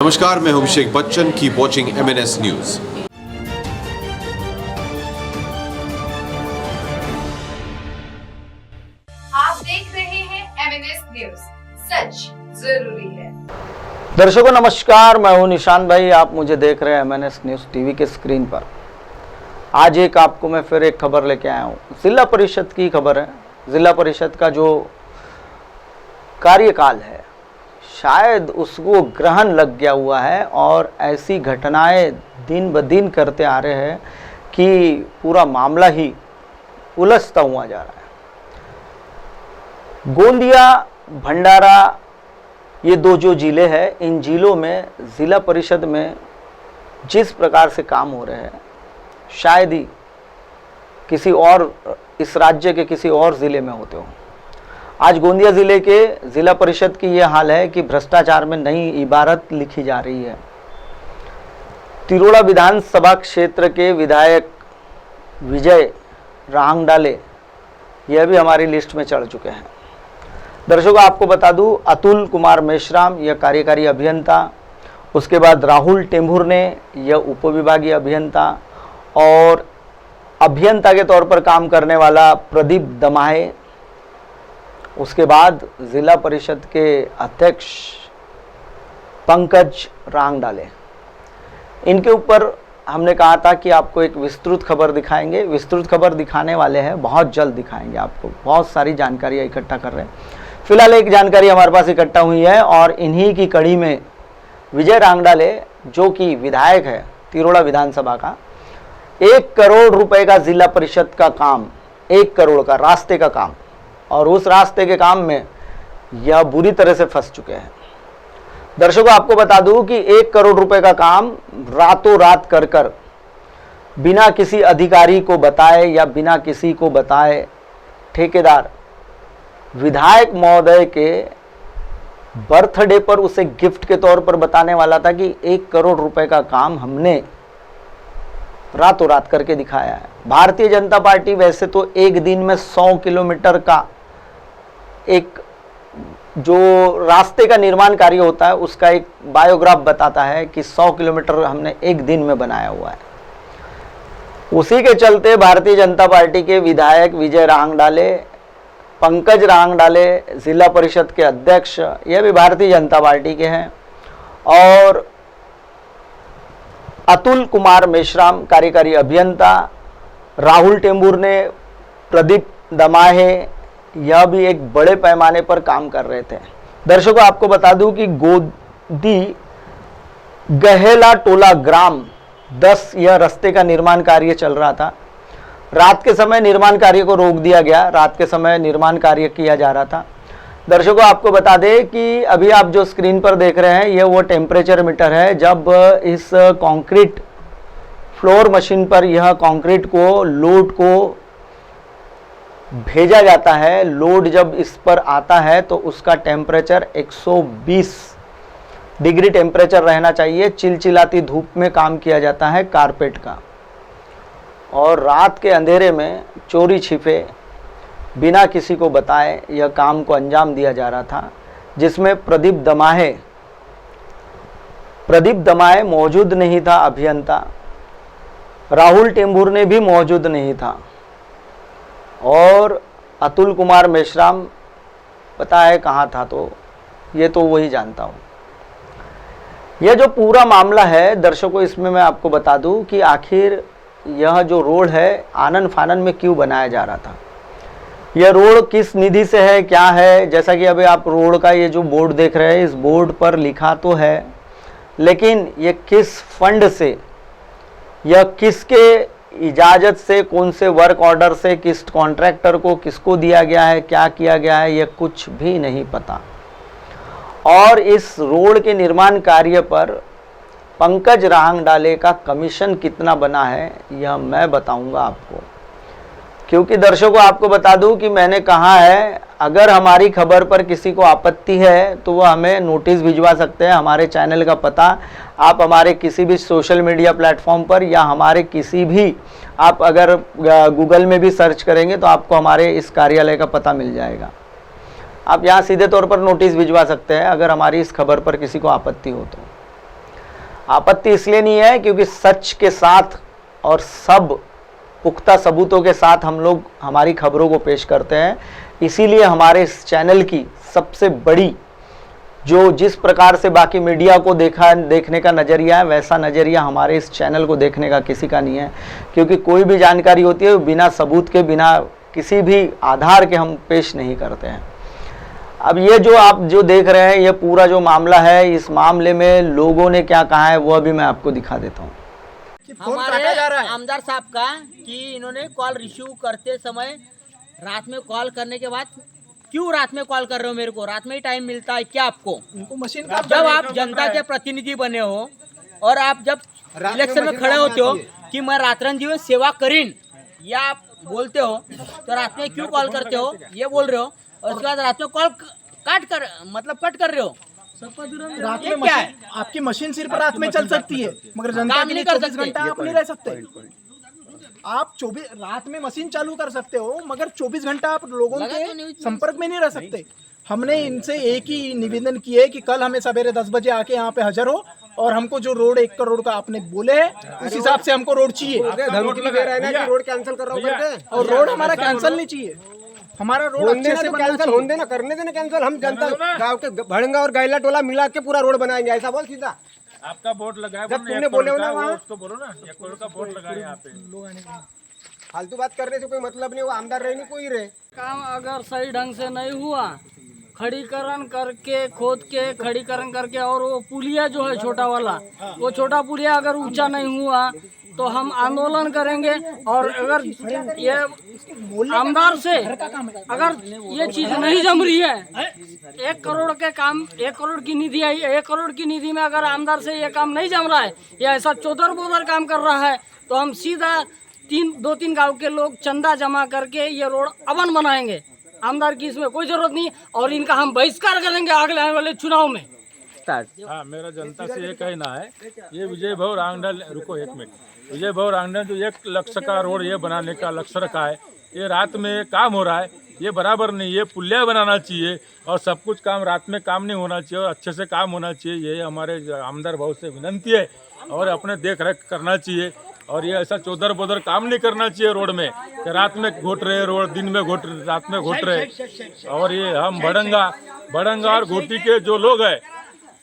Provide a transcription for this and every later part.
नमस्कार, मैं हूं Abhishek Bachchan. Keep watching MNS news. आप देख रहे हैं MNS न्यूज, सच जरूरी है। दर्शकों नमस्कार, मैं हूं निशान भाई। आप मुझे देख रहे हैं MNS न्यूज टीवी के स्क्रीन पर। आज आपको मैं फिर एक खबर लेके आया हूं। जिला परिषद की खबर है। जिला परिषद का जो कार्यकाल है शायद उसको ग्रहण लग गया हुआ है और ऐसी घटनाएं दिन ब दिन करते आ रहे हैं कि पूरा मामला ही उलझता हुआ जा रहा है। गोंदिया, भंडारा, ये दो जो जिले हैं, इन जिलों में ज़िला परिषद में जिस प्रकार से काम हो रहे हैं शायद ही किसी और इस राज्य के किसी और ज़िले में होते हो। आज गोंदिया ज़िले के ज़िला परिषद की ये हाल है कि भ्रष्टाचार में नई इबारत लिखी जा रही है। तिरोड़ा विधानसभा क्षेत्र के विधायक विजय रांगडाले यह भी हमारी लिस्ट में चढ़ चुके हैं। दर्शकों आपको बता दूं, अतुल कुमार मेश्राम यह कार्यकारी अभियंता, उसके बाद राहुल टेम्भुर ने यह उपविभागीय अभियंता, और अभियंता के तौर पर काम करने वाला प्रदीप दमाहे, उसके बाद ज़िला परिषद के अध्यक्ष पंकज रांगडाले। इनके ऊपर हमने कहा था कि आपको एक विस्तृत खबर दिखाएंगे। विस्तृत खबर दिखाने वाले हैं, बहुत जल्द दिखाएंगे आपको। बहुत सारी जानकारियाँ इकट्ठा कर रहे हैं। फिलहाल एक जानकारी हमारे पास इकट्ठा हुई है और इन्हीं की कड़ी में विजय रांगडाले, जो कि विधायक है तिरोड़ा विधानसभा का, 1 करोड़ रुपए का जिला परिषद का काम, 1 करोड़ का रास्ते का काम, और उस रास्ते के काम में यह बुरी तरह से फंस चुके हैं। दर्शकों आपको बता दूं कि 1 करोड़ रुपए का काम रातों रात कर बिना किसी अधिकारी को बताए या बिना किसी को बताए ठेकेदार विधायक महोदय के बर्थडे पर उसे गिफ्ट के तौर पर बताने वाला था कि 1 करोड़ रुपए का काम हमने रातों रात करके दिखाया है। भारतीय जनता पार्टी वैसे तो एक दिन में 100 किलोमीटर का एक जो रास्ते का निर्माण कार्य होता है उसका एक बायोग्राफ बताता है कि 100 किलोमीटर हमने एक दिन में बनाया हुआ है। उसी के चलते भारतीय जनता पार्टी के विधायक विजय रांगडाले, पंकज रांगडाले जिला परिषद के अध्यक्ष, यह भी भारतीय जनता पार्टी के हैं, और अतुल कुमार मेश्राम कार्यकारी अभियंता, राहुल टेम्भुर ने, प्रदीप दमाहे, यह भी एक बड़े पैमाने पर काम कर रहे थे। दर्शकों आपको बता दूं कि गोदी गहेला टोला ग्राम 10 यह रास्ते का निर्माण कार्य चल रहा था। रात के समय निर्माण कार्य को रोक दिया गया। रात के समय निर्माण कार्य किया जा रहा था। दर्शकों आपको बता दें कि अभी आप जो स्क्रीन पर देख रहे हैं यह वो टेम्परेचर मीटर है। जब इस कंक्रीट फ्लोर मशीन पर यह कंक्रीट को लोड को भेजा जाता है, लोड जब इस पर आता है तो उसका टेम्परेचर 120 डिग्री टेम्परेचर रहना चाहिए। चिलचिलाती धूप में काम किया जाता है कारपेट का, और रात के अंधेरे में चोरी छिपे बिना किसी को बताए यह काम को अंजाम दिया जा रहा था, जिसमें प्रदीप दमाहे मौजूद नहीं था अभियंता, राहुल टेम्भुर ने भी मौजूद नहीं था, और अतुल कुमार मेश्राम पता है कहाँ था, तो ये तो वही जानता हूँ। यह जो पूरा मामला है दर्शकों, इसमें मैं आपको बता दूं कि आखिर यह जो रोड है आनन फानन में क्यों बनाया जा रहा था। यह रोड किस निधि से है, क्या है, जैसा कि अभी आप रोड का ये जो बोर्ड देख रहे हैं, इस बोर्ड पर लिखा तो है, लेकिन ये किस फंड से, यह किसके इजाज़त से, कौन से वर्क ऑर्डर से, किस कॉन्ट्रैक्टर को, किसको दिया गया है, क्या किया गया है, यह कुछ भी नहीं पता। और इस रोड के निर्माण कार्य पर पंकज रांगडाले का कमीशन कितना बना है यह मैं बताऊंगा आपको, क्योंकि दर्शकों आपको बता दूं कि मैंने कहा है अगर हमारी खबर पर किसी को आपत्ति है तो वह हमें नोटिस भिजवा सकते हैं। हमारे चैनल का पता आप हमारे किसी भी सोशल मीडिया प्लेटफॉर्म पर या हमारे किसी भी, आप अगर गूगल में भी सर्च करेंगे तो आपको हमारे इस कार्यालय का पता मिल जाएगा। आप यहाँ सीधे तौर पर नोटिस भिजवा सकते हैं अगर हमारी इस खबर पर किसी को आपत्ति हो तो। आपत्ति इसलिए नहीं है क्योंकि सच के साथ और सब पुख्ता सबूतों के साथ हम लोग हमारी खबरों को पेश करते हैं। इसीलिए हमारे इस चैनल की सबसे बड़ी जो जिस प्रकार से बाकी मीडिया को देखने का नज़रिया है, वैसा नज़रिया हमारे इस चैनल को देखने का किसी का नहीं है। क्योंकि कोई भी जानकारी होती है बिना सबूत के, बिना किसी भी आधार के हम पेश नहीं करते हैं। अब ये जो आप जो देख रहे हैं, ये पूरा जो मामला है, इस मामले में लोगों ने क्या कहा है वो अभी मैं आपको दिखा देता हूँ। हमारे आमदार साहब का कि इन्होंने कॉल रिसीव करते समय रात में कॉल करने के बाद, क्यों रात में कॉल कर रहे हो मेरे को? रात में ही टाइम मिलता है क्या आपको? उनको मशीन जब आप जनता के प्रतिनिधि बने हो और आप जब इलेक्शन में खड़े होते हो कि मैं रात्रन जीवन सेवा करीन, या आप बोलते हो, तो रात में क्यों कॉल करते हो ये बोल रहे हो, और उसके बाद रात में कॉल कट कर रहे हो। रात ये में क्या है? आपकी मशीन सिर्फ रात में चल सकती है, मगर जनता काम के नहीं लिए कर 24 सकते। घंटा आप नहीं रह सकते। आप 24 रात में मशीन चालू कर सकते हो, मगर 24 घंटा आप लोगों लगा तो के नहीं। संपर्क में नहीं रह सकते। हमने इनसे एक ही निवेदन किया है कि कल हमें सवेरे 10 बजे आके यहाँ पे हाजिर हो, और हमको जो रोड 1 करोड़ का आपने बोले है उस हिसाब से हमको रोड चाहिए। धमकी दे रहा है ना कि रोड कैंसिल कर रहा हूँ करके, और रोड हमारा कैंसिल नहीं चाहिए, हमारा रोड अच्छे से बनना कैंसिल चाहिए। होने देना, करने देना कैंसिल। हम जनता गांव के भड़ंगा और गायला टोला मिला के पूरा रोड बनाएंगे, ऐसा बोल सीधा। आपका बोर्ड लगा है, जब तुमने बोले हो ना वहाँ, उसको बोलो ना 1 करोड़ का बोर्ड लगा है यहाँ पे। फालतू बात करने से कोई मतलब नहीं, वो आमदार रहे नहीं कोई रहे। काम अगर सही ढंग से नहीं हुआ, खड़ीकरण करके खोद के खड़ीकरण करके, और वो पुलिया जो है छोटा वाला, वो छोटा पुलिया अगर ऊंचा नहीं हुआ तो हम आंदोलन करेंगे। और अगर ये आमदार से अगर ये चीज नहीं जम रही है, 1 करोड़ के काम, 1 करोड़ की निधि आई, 1 करोड़ की निधि में अगर आमदार से ये काम नहीं जम रहा है, या ऐसा चौधर बोधर काम कर रहा है, तो हम सीधा 2-3 गांव के लोग चंदा जमा करके ये रोड अवन बनाएंगे। आमदार की इसमें कोई जरूरत नहीं, और इनका हम बहिष्कार करेंगे अगले आने वाले चुनाव में। हाँ, मेरा जनता से ये कहना है, ये विजय भाऊ रांगडल, रुको 1 मिनट, विजय भाऊ रांगडल जो 1 लक्ष्य का रोड ये बनाने का लक्ष्य रखा है, ये रात में काम हो रहा है, ये बराबर नहीं। ये पुलिया बनाना चाहिए, और सब कुछ काम रात में काम नहीं होना चाहिए, और अच्छे से काम होना चाहिए। ये हमारे आमदार भाऊ से विनंती है, और अपने देख रेख करना चाहिए। और ये ऐसा चौधर बोधर काम नहीं करना चाहिए रोड में, कि रात में घोट रहे रोड, दिन में घोट, रात में घोट रहे। और ये हम भड़ंगा और घोटी के जो लोग हैं,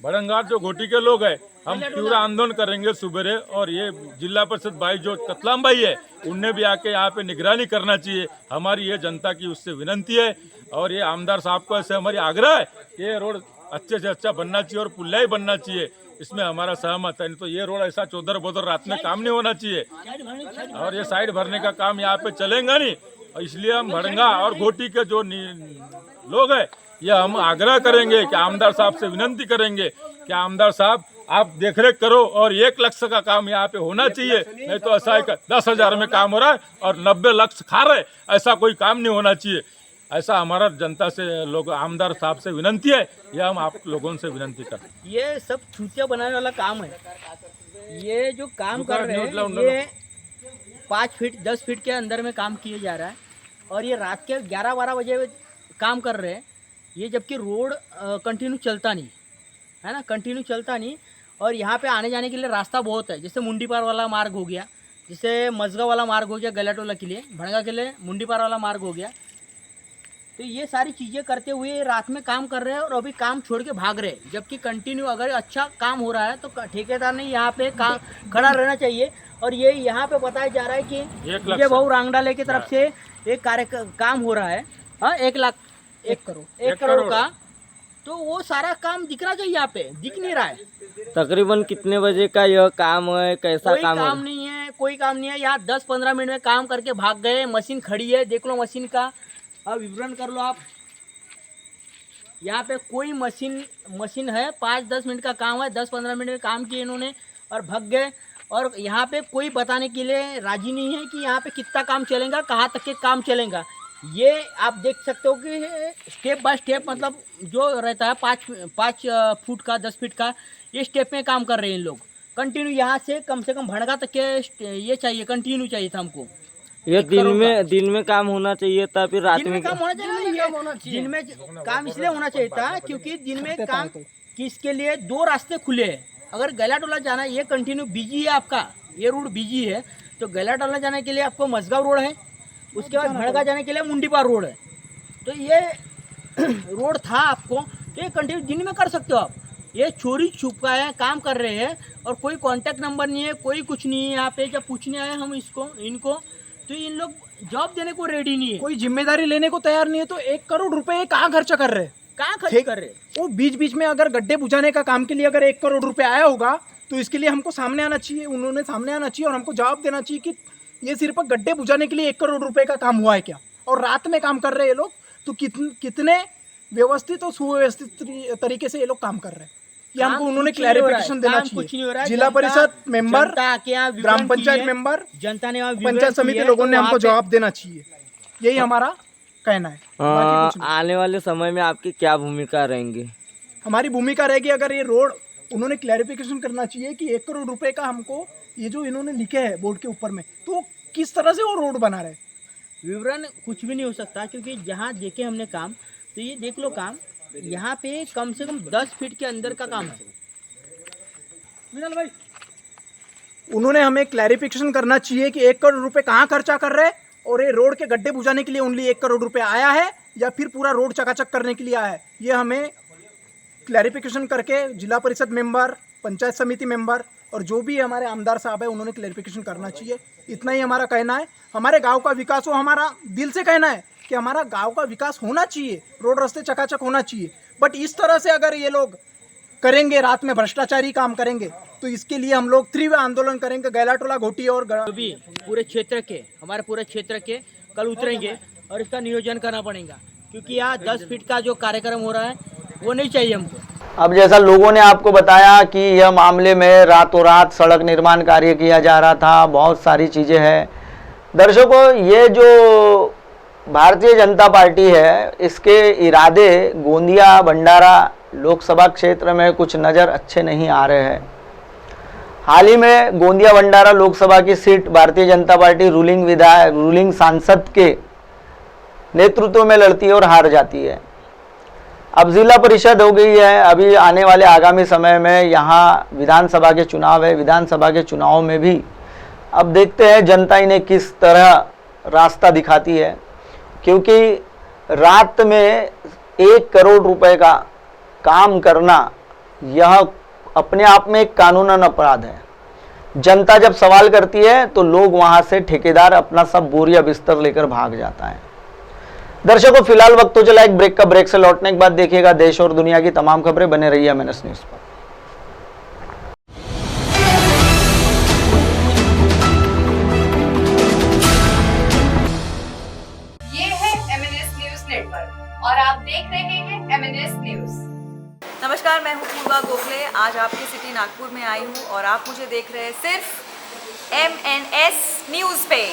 भड़ंगा जो घोटी के लोग हैं, हम पूरा आंदोलन करेंगे सुबेरे। और ये जिला परिषद भाई जो कतलाम भाई है, उनने भी आके यहाँ पे निगरानी करना चाहिए। हमारी ये जनता की उससे विनंती है, और ये आमदार साहब को ऐसे हमारी आग्रह है कि ये रोड अच्छे से अच्छा बनना चाहिए, और पुलिया ही बनना चाहिए। इसमें हमारा सहमत है। नहीं तो ये रोड ऐसा चौधर बोधर रात में काम नहीं होना चाहिए, और ये साइड भरने का काम यहाँ पे चलेगा नहीं। और इसलिए हम भड़ंगा और घोटी के जो लोग हैं, ये हम आग्रह करेंगे कि आमदार साहब से विनंती करेंगे कि आमदार साहब आप देखरेख करो, और 1 लक्ष्य का काम यहाँ पे होना चाहिए। नहीं तो ऐसा 10,000 में काम हो रहा है और 90 लक्ष्य खा रहे, ऐसा कोई काम नहीं होना चाहिए। ऐसा हमारा जनता से लोग आमदार साहब से विनंती है, यह हम आप लोगों से विनंती करते हैं। ये सब छूतिया बनाने वाला काम है। ये जो काम कर रहे हैं, ये 5 फीट 10 फीट के अंदर में काम किया जा रहा है, और ये रात के 11-12 बजे काम कर रहे हैं। ये जबकि रोड कंटिन्यू चलता नहीं है ना, कंटिन्यू चलता नहीं। और यहाँ पे आने जाने के लिए रास्ता बहुत है, जैसे मुंडी पार वाला मार्ग हो गया, जैसे मजगा वाला मार्ग हो गया गलाटोला के लिए, भड़ंगा के लिए मुंडी पार वाला मार्ग हो गया। तो ये सारी चीज़ें करते हुए रात में काम कर रहे हैं, और अभी काम छोड़ के भाग रहे हैं। जबकि कंटिन्यू अगर अच्छा काम हो रहा है तो ठेकेदार ने यहाँ पे काम खड़ा रहना चाहिए। और ये यहाँ पे बताया जा रहा है कि विजय भाऊ रांगडाले की तरफ से एक काम हो रहा है, हाँ 1 करोड़ का। तो वो सारा काम दिखना चाहिए, यहाँ पे दिख नहीं रहा है। तकरीबन कितने बजे का यह काम है, कैसा कोई काम काम नहीं है, कोई काम नहीं है। यहाँ 10-15 मिनट में काम करके भाग गए। मशीन खड़ी है, देख लो मशीन का, अब विवरण कर लो आप। यहाँ पे कोई मशीन है, 5-10 मिनट का काम है, 10-15 मिनट में काम किए इन्होंने और भाग गए। और यहाँ पे कोई बताने के लिए राजी नहीं है कि यहाँ पे कितना काम चलेगा, कहाँ तक के काम चलेगा। ये आप देख सकते हो कि स्टेप बाय स्टेप, मतलब जो रहता है 5 फुट का 10 फीट का, ये स्टेप में काम कर रहे हैं इन लोग। कंटिन्यू यहाँ से कम भड़गा तक के ये चाहिए, कंटिन्यू चाहिए था हमको। ये दिन में काम होना चाहिए था, फिर रात में काम होना चाहिए। दिन में काम इसलिए होना चाहिए था क्योंकि दिन में काम किसके लिए 2 रास्ते खुले हैं। अगर गैला टोला जाना है, ये कंटिन्यू बिजी है आपका, ये रोड बिजी है, तो गैला टोला जाने के लिए आपको मसगांव रोड है, उसके बाद भड़गा जाने के लिए मुंडीपार रोड है। तो ये रोड था आपको, तो ये कंटिन्यू दिन में कर सकते हो आप। ये चोरी छुपा है, काम कर रहे हैं और कोई कांटेक्ट नंबर नहीं है, कोई कुछ नहीं है यहाँ पे। जब पूछने आए हम इनको तो इन लोग जॉब देने को रेडी नहीं है, कोई जिम्मेदारी लेने को तैयार नहीं है। तो 1 करोड़ रुपए कहाँ खर्चा कर रहे हैं? कहाँ खर्च कर रहे हैं? वो बीच बीच में अगर गड्ढे बुझाने का काम के लिए अगर 1 करोड़ रुपए आया होगा तो इसके लिए हमको सामने आना चाहिए, उन्होंने सामने आना चाहिए और हमको जवाब देना चाहिए कि ये सिर्फ गड्ढे बुझाने के लिए 1 करोड़ रुपए का काम हुआ है क्या, और रात में काम कर रहे हैं ये लोग। तो कितने व्यवस्थित और सुव्यवस्थित तरीके से ये लोग काम कर रहे हैं, ये हमको उन्होंने क्लैरिफिकेशन देना चाहिए। जिला परिषद मेंबर, ग्राम पंचायत मेंबर, जनता ने पंचायत समिति लोगों ने हमको जवाब देना चाहिए, यही हमारा कहना है। बाकी कुछ नहीं। आने वाले समय में आपकी क्या भूमिका रहेंगी? हमारी भूमिका रहेगी, अगर ये रोड उन्होंने क्लैरिफिकेशन करना चाहिए कि 1 करोड़ रुपए का हमको ये जो इन्होंने लिखे है बोर्ड के ऊपर में, तो किस तरह से वो रोड बना रहे। विवरण कुछ भी नहीं हो सकता, क्योंकि जहाँ देखे हमने काम, तो ये देख लो काम, यहाँ पे कम से कम 10 फीट के अंदर का काम है। विनल भाई, उन्होंने हमें क्लैरिफिकेशन करना चाहिए कि 1 करोड़ रुपए कहाँ खर्चा कर रहे हैं और ये रोड के गड्ढे बुझाने के लिए ओनली 1 करोड़ रुपए आया है या फिर पूरा रोड चकाचक करने के लिए आया है। ये हमें क्लैरिफिकेशन करके जिला परिषद मेंबर, पंचायत समिति मेंबर और जो भी हमारे आमदार साहब है उन्होंने क्लैरिफिकेशन करना चाहिए। इतना ही हमारा कहना है। हमारे गांव का विकास हो, हमारा दिल से कहना है कि हमारा गांव का विकास होना चाहिए, रोड रास्ते चकाचक होना चाहिए। बट इस तरह से अगर ये लोग करेंगे, रात में भ्रष्टाचारी काम करेंगे, तो इसके लिए हम लोग तीव्र आंदोलन करेंगे। गैला टोला, घोटी और भी पूरे क्षेत्र के, हमारे पूरे क्षेत्र के कल उतरेंगे और इसका नियोजन करना पड़ेगा, क्योंकि यहाँ 10 फीट का जो कार्यक्रम हो रहा है वो नहीं चाहिए हमको। अब जैसा लोगों ने आपको बताया कि यह मामले में रातों रात सड़क निर्माण कार्य किया जा रहा था, बहुत सारी चीज़ें हैं। दर्शकों, ये जो भारतीय जनता पार्टी है, इसके इरादे गोंदिया भंडारा लोकसभा क्षेत्र में कुछ नज़र अच्छे नहीं आ रहे हैं। हाल ही में गोंदिया भंडारा लोकसभा की seat Bharatiya Janata party ruling सांसद के नेतृत्व में लड़ती है और हार जाती है। अब जिला परिषद हो गई है, अभी आने वाले आगामी समय में यहाँ विधानसभा के चुनाव है। विधानसभा के चुनाव में भी अब देखते हैं जनता इन्हें किस तरह रास्ता दिखाती है, क्योंकि रात में 1 करोड़ रुपए का काम करना यह अपने आप में एक कानूनन अपराध है। जनता जब सवाल करती है तो लोग वहाँ से, ठेकेदार अपना सब बोरिया बिस्तर लेकर भाग जाता है। दर्शकों, फिलहाल वक्त हो चला एक ब्रेक का। ब्रेक से लौटने के बाद देखिएगा देश और दुनिया की तमाम खबरें। बने रहिए MNS न्यूज़ पर। ये है MNS न्यूज नेटवर्क और आप देख रहे हैं MNS न्यूज। नमस्कार, मैं हूँ पूर्वा गोखले। आज आपकी सिटी नागपुर में आई हूँ और आप मुझे देख रहे हैं सिर्फ MNS न्यूज़ पे।